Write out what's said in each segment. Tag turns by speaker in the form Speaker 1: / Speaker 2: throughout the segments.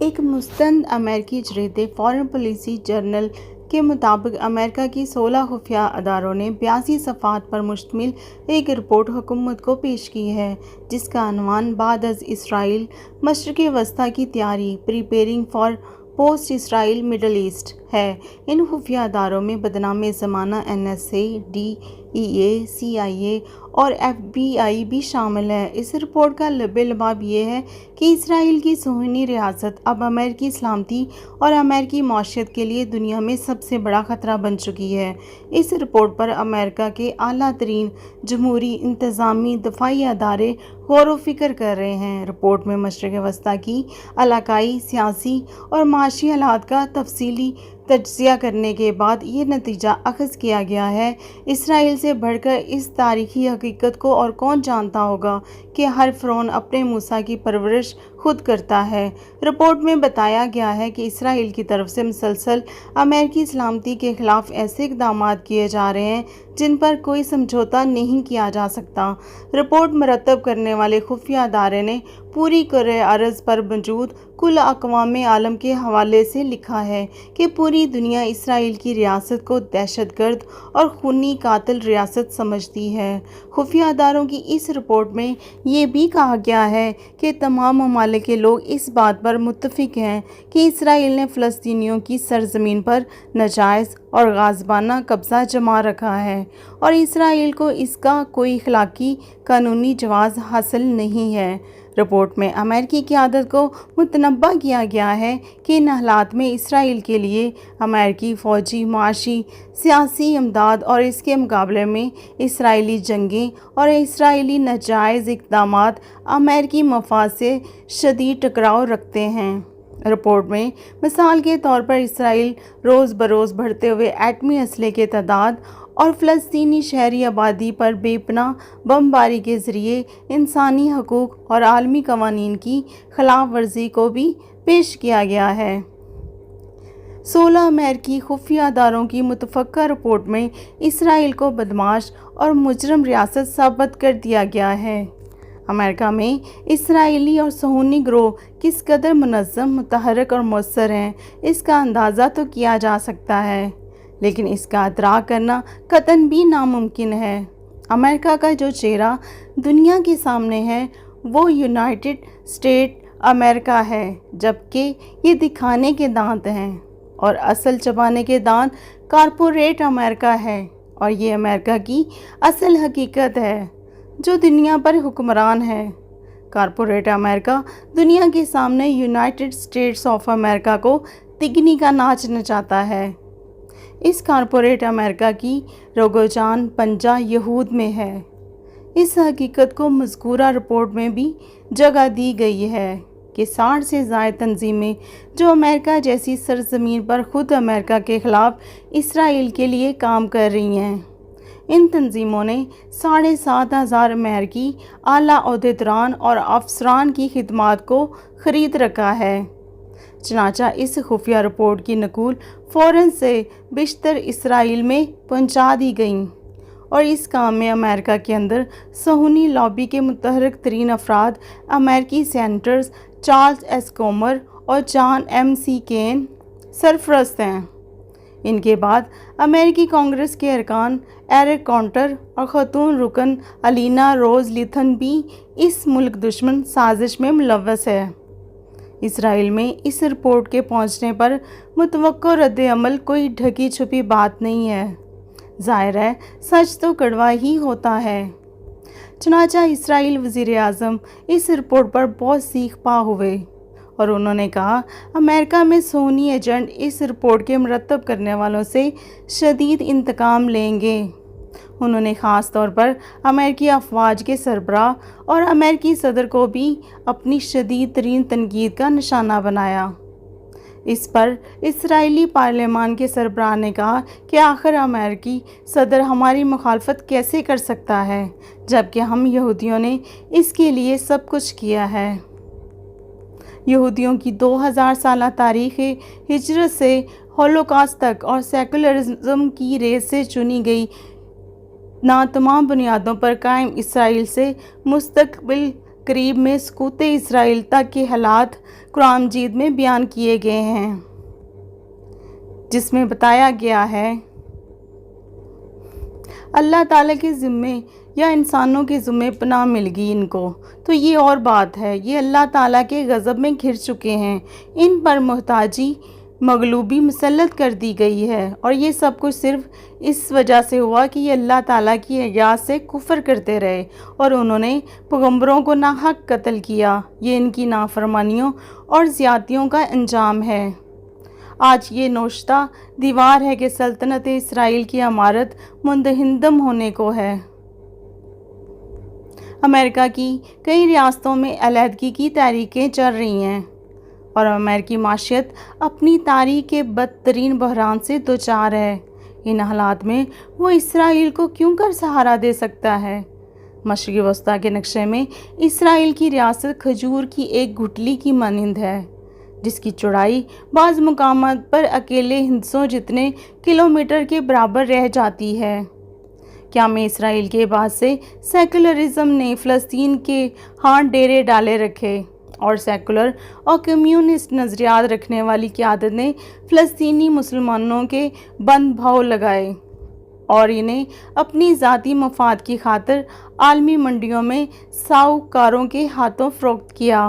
Speaker 1: ایک مستند امریکی جریدے فارن پالیسی جرنل کے مطابق امریکہ کی 16 خفیہ اداروں نے 82 صفحات پر مشتمل ایک رپورٹ حکومت کو پیش کی ہے، جس کا عنوان بعد از اسرائیل مشرق وسطیٰ کی تیاری preparing for post Israel Middle East ہے۔ ان خفیہ اداروں میں بدنام زمانہ NSA، DEA، CIA اور FBI بھی شامل ہے۔ اس رپورٹ کا لب لباب یہ ہے کہ اسرائیل کی صہیونی ریاست اب امریکی سلامتی اور امریکی معیشت کے لیے دنیا میں سب سے بڑا خطرہ بن چکی ہے۔ اس رپورٹ پر امریکہ کے اعلیٰ ترین جمہوری، انتظامی، دفاعی ادارے غور و فکر کر رہے ہیں۔ رپورٹ میں مشرق وسطیٰ کی علاقائی، سیاسی اور معاشی حالات کا تفصیلی تجزیہ کرنے کے بعد یہ نتیجہ اخذ کیا گیا ہے۔ اسرائیل سے بڑھ کر اس تاریخی حقیقت کو اور کون جانتا ہوگا کہ ہر فرعون اپنے موسیٰ کی پرورش خود کرتا ہے۔ رپورٹ میں بتایا گیا ہے کہ اسرائیل کی طرف سے مسلسل امریکی سلامتی کے خلاف ایسے اقدامات کیے جا رہے ہیں جن پر کوئی سمجھوتہ نہیں کیا جا سکتا۔ رپورٹ مرتب کرنے والے خفیہ ادارے نے پوری کرۂ ارض پر موجود کل اقوام عالم کے حوالے سے لکھا ہے کہ پوری دنیا اسرائیل کی ریاست کو دہشت گرد اور خونی قاتل ریاست سمجھتی ہے۔ خفیہ اداروں کی اس رپورٹ میں یہ بھی کہا گیا ہے کہ تمام ممالک کے لوگ اس بات پر متفق ہیں کہ اسرائیل نے فلسطینیوں کی سرزمین پر ناجائز اور غاصبانہ قبضہ جما رکھا ہے اور اسرائیل کو اس کا کوئی اخلاقی قانونی جواز حاصل نہیں ہے۔ رپورٹ میں امریکی قیادت کو متنبہ کیا گیا ہے کہ ان حالات میں اسرائیل کے لیے امریکی فوجی، معاشی، سیاسی امداد اور اس کے مقابلے میں اسرائیلی جنگیں اور اسرائیلی ناجائز اقدامات امریکی مفاد سے شدید ٹکراؤ رکھتے ہیں۔ رپورٹ میں مثال کے طور پر اسرائیل روز بروز بڑھتے ہوئے ایٹمی اسلحے کے تعداد اور فلسطینی شہری آبادی پر بے پناہ بمباری کے ذریعے انسانی حقوق اور عالمی قوانین کی خلاف ورزی کو بھی پیش کیا گیا ہے۔ 16 امریکی خفیہ اداروں کی متفقہ رپورٹ میں اسرائیل کو بدمعاش اور مجرم ریاست ثابت کر دیا گیا ہے۔ امریکہ میں اسرائیلی اور صہیونی گروہ کس قدر منظم، متحرک اور مؤثر ہیں، اس کا اندازہ تو کیا جا سکتا ہے، لیکن اس کا ادراک کرنا قطعاً بھی ناممکن ہے۔ امریکہ کا جو چہرہ دنیا کے سامنے ہے وہ یونائٹڈ اسٹیٹ امریکہ ہے، جبکہ یہ دکھانے کے دانت ہیں اور اصل چبانے کے دانت کارپوریٹ امریکہ ہے، اور یہ امریکہ کی اصل حقیقت ہے جو دنیا پر حکمران ہے۔ کارپوریٹ امریکہ دنیا کے سامنے یونائٹڈ اسٹیٹس آف امریکہ کو تگنی کا ناچ نچاتا ہے۔ اس کارپوریٹ امریکہ کی رگ و جان پنجہ یہود میں ہے۔ اس حقیقت کو مذکورہ رپورٹ میں بھی جگہ دی گئی ہے کہ 60 سے زائد تنظیمیں جو امریکہ جیسی سرزمین پر خود امریکہ کے خلاف اسرائیل کے لیے کام کر رہی ہیں، ان تنظیموں نے 7,500 امریکی اعلیٰ عہدیداران اور افسران کی خدمات کو خرید رکھا ہے۔ چنانچہ اس خفیہ رپورٹ کی نقول فوراً سے بیشتر اسرائیل میں پہنچا دی گئی اور اس کام میں امریکہ کے اندر صہیونی لابی کے متحرک ترین افراد امریکی سینیٹرز چارلس ایس کومر اور جان ایم سی کین سرفرست ہیں۔ ان کے بعد امریکی کانگریس کے ارکان ایرک کانٹر اور خاتون رکن الینا روز لیتھن بھی اس ملک دشمن سازش میں ملوث ہے۔ اسرائیل میں اس رپورٹ کے پہنچنے پر متوقع رد عمل کوئی ڈھکی چھپی بات نہیں ہے۔ ظاہر ہے سچ تو کڑوا ہی ہوتا ہے۔ چنانچہ اسرائیل وزیر اعظم اس رپورٹ پر بہت سیخ پا ہوئے اور انہوں نے کہا امریکہ میں صہیونی ایجنٹ اس رپورٹ کے مرتب کرنے والوں سے شدید انتقام لیں گے۔ انہوں نے خاص طور پر امریکی افواج کے سربراہ اور امریکی صدر کو بھی اپنی شدید ترین تنقید کا نشانہ بنایا۔ اس پر اسرائیلی پارلیمان کے سربراہ نے کہا کہ آخر امریکی صدر ہماری مخالفت کیسے کر سکتا ہے جبکہ ہم یہودیوں نے اس کے لیے سب کچھ کیا ہے۔ یہودیوں کی 2000 سالہ تاریخ ہجرت سے ہولوکاسٹ تک اور سیکولرزم کی ریس سے چنی گئی تمام بنیادوں پر قائم اسرائیل سے مستقبل قریب میں سقوط اسرائیل تک کے حالات قرآن مجید میں بیان کیے گئے ہیں، جس میں بتایا گیا ہے اللہ تعالیٰ کے ذمے یا انسانوں کے ذمے پناہ مل گئی ان کو، تو یہ اور بات ہے، یہ اللہ تعالیٰ کے غضب میں گھر چکے ہیں، ان پر محتاجی مغلوبی مسلط کر دی گئی ہے، اور یہ سب کچھ صرف اس وجہ سے ہوا کہ یہ اللہ تعالیٰ کی آیات سے کفر کرتے رہے اور انہوں نے پیغمبروں کو ناحق قتل کیا۔ یہ ان کی نافرمانیوں اور زیادتیوں کا انجام ہے۔ آج یہ نوشتہ دیوار ہے کہ سلطنت اسرائیل کی عمارت منہدم ہونے کو ہے۔ امریکہ کی کئی ریاستوں میں علیحدگی کی تحریکیں چل رہی ہیں اور امریکی معیشت اپنی تاریخ کے بدترین بحران سے دوچار ہے۔ ان حالات میں وہ اسرائیل کو کیوں کر سہارا دے سکتا ہے؟ مشرق وسطیٰ کے نقشے میں اسرائیل کی ریاست کھجور کی ایک گٹھلی کی مانند ہے، جس کی چوڑائی بعض مقامات پر اکیلے ہندسوں جتنے کلومیٹر کے برابر رہ جاتی ہے۔ قیام اسرائیل کے بعد سے سیکولرزم نے فلسطین کے ہاں ڈیرے ڈالے رکھے اور سیکولر اور کمیونسٹ نظریات رکھنے والی قیادت نے فلسطینی مسلمانوں کے بند بھاؤ لگائے اور انہیں اپنی ذاتی مفاد کی خاطر عالمی منڈیوں میں ساہوکاروں کے ہاتھوں فروخت کیا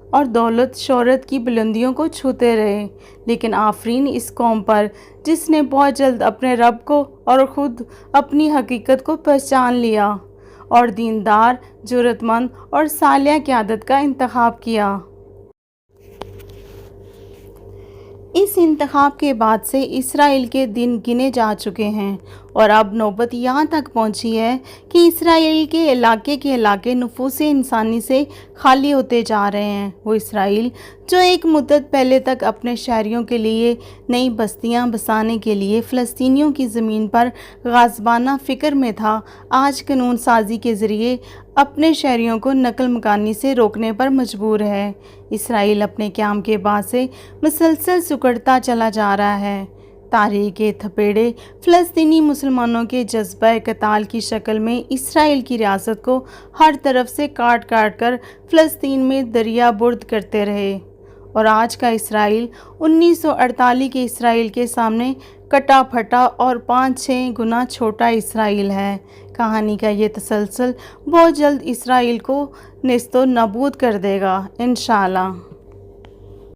Speaker 1: اور دولت شہرت کی بلندیوں کو چھوتے رہے۔ لیکن آفرین اس قوم پر جس نے بہت جلد اپنے رب کو اور خود اپنی حقیقت کو پہچان لیا اور دیندار، جرأت مند اور صالح قیادت کا انتخاب کیا۔ اس انتخاب کے بعد سے اسرائیل کے دن گنے جا چکے ہیں اور اب نوبت یہاں تک پہنچی ہے کہ اسرائیل کے علاقے نفوس انسانی سے خالی ہوتے جا رہے ہیں۔ وہ اسرائیل جو ایک مدت پہلے تک اپنے شہریوں کے لیے نئی بستیاں بسانے کے لیے فلسطینیوں کی زمین پر غاصبانہ فکر میں تھا، آج قانون سازی کے ذریعے اپنے شہریوں کو نقل مکانی سے روکنے پر مجبور ہے۔ اسرائیل اپنے قیام کے بعد سے مسلسل سکڑتا چلا جا رہا ہے۔ تاریخ کے تھپیڑے فلسطینی مسلمانوں کے جذبہ قتال کی شکل میں اسرائیل کی ریاست کو ہر طرف سے کاٹ کاٹ کر فلسطین میں دریا برد کرتے رہے، اور آج کا اسرائیل 1948 کے اسرائیل کے سامنے کٹا پھٹا اور 5-6 گنا چھوٹا اسرائیل ہے۔ کہانی کا یہ تسلسل بہت جلد اسرائیل کو نیست و نابود کر دے گا، انشاءاللہ۔